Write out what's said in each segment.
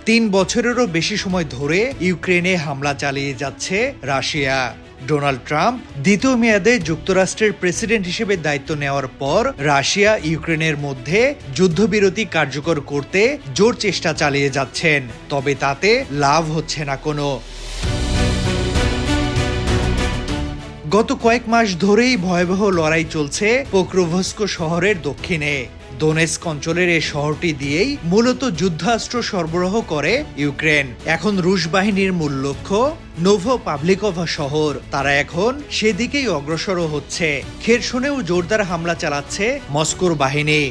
3 বছরেরও বেশি সময় ধরে ইউক্রেনে হামলা চালিয়ে যাচ্ছে রাশিয়া। ডোনাল্ড ট্রাম্প দ্বিতীয় মেয়াদে যুক্তরাষ্ট্রের প্রেসিডেন্ট হিসেবে দায়িত্ব নেওয়ার পর রাশিয়া ইউক্রেনের মধ্যে যুদ্ধবিরতি কার্যকর করতে জোর চেষ্টা চালিয়ে যাচ্ছেন, তবে তাতে লাভ হচ্ছে না কোনো। গত কয়েক মাস ধরেই ভয়াবহ লড়াই চলছে পোক্রোভস্ক শহরের দক্ষিণে। দোনেস্ক অঞ্চলের এই শহরটি দিয়েই মূলত যুদ্ধাস্ত্র সরবরাহ করে ইউক্রেন। এখন রুশ বাহিনীর মূল লক্ষ্য নোভোপাভলিকভা শহর। তারা এখন সেদিকেই অগ্রসর হচ্ছে। খেরসনেও জোরদার হামলা চালাচ্ছে মস্কোর বাহিনী।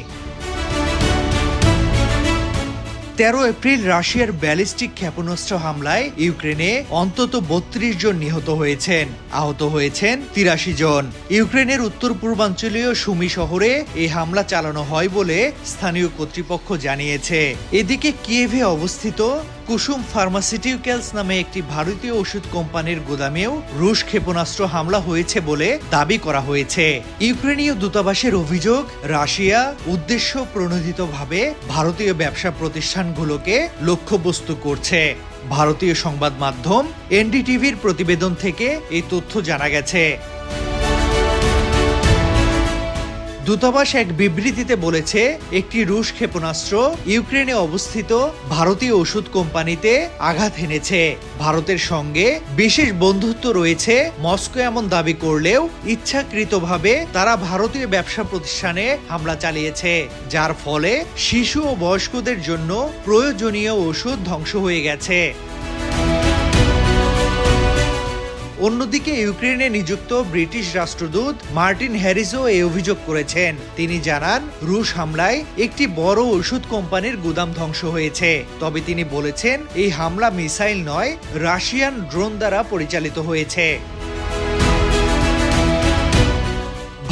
13 এপ্রিল রাশিয়ার ব্যালিস্টিক ক্ষেপণাস্ত্র হামলায় ইউক্রেনে অন্তত 32 জন নিহত হয়েছেন, আহত হয়েছেন 83 জন। ইউক্রেনের উত্তর পূর্বাঞ্চলীয় সুমি শহরে এই হামলা চালানো হয় বলে স্থানীয় কর্তৃপক্ষ জানিয়েছে। এদিকে কিয়েভে অবস্থিত কুসুম ফার্মাসিউটিক্যালস নামে একটি ভারতীয় ওষুধ কোম্পানির গুদামেও রুশ ক্ষেপণাস্ত্র হামলা হয়েছে বলে দাবি করা হয়েছে। ইউক্রেনীয় দূতাবাসের অভিযোগ, রাশিয়া উদ্দেশ্য প্রণোদিতভাবে ভারতীয় ব্যবসা প্রতিষ্ঠানগুলোকে লক্ষ্যবস্তু করছে। ভারতীয় সংবাদ মাধ্যম এনডিটিভির প্রতিবেদন থেকে এই তথ্য জানা গেছে। দূতাবাস এক বিবৃতিতে বলেছে, একটি রুশ ক্ষেপণাস্ত্র ইউক্রেনে অবস্থিত ভারতীয় ওষুধ কোম্পানিতে আঘাত এনেছে। ভারতের সঙ্গে বিশেষ বন্ধুত্ব রয়েছে মস্কো এমন দাবি করলেও ইচ্ছাকৃতভাবে তারা ভারতীয় ব্যবসা প্রতিষ্ঠানে হামলা চালিয়েছে, যার ফলে শিশু ও বয়স্কদের জন্য প্রয়োজনীয় ওষুধ ধ্বংস হয়ে গেছে। অন্যদিকে ইউক্রেনে নিযুক্ত ব্রিটিশ রাষ্ট্রদূত মার্টিন হ্যারিসও এই অভিযোগ করেছেন। তিনি জানান, রুশ হামলায় একটি বড় ওষুধ কোম্পানির গুদাম ধ্বংস হয়েছে। তবে তিনি বলেছেন, এই হামলা মিসাইল নয়, রাশিয়ান ড্রোন দ্বারা পরিচালিত হয়েছে।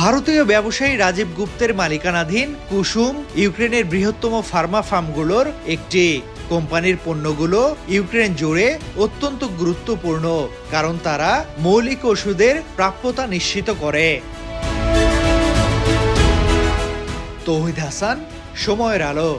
ভারতীয় ব্যবসায়ী রাজীব গুপ্তের মালিকানাধীন কুসুম ইউক্রেনের বৃহত্তম ফার্মা ফার্মগুলোর একটি। কোম্পানির পণ্যগুলো ইউক্রেন জুড়ে অত্যন্ত গুরুত্বপূর্ণ, কারণ তারা মৌলিক ওষুধের প্রাপ্যতা নিশ্চিত করে। তৌহিদ হাসান, সময়ের আলো।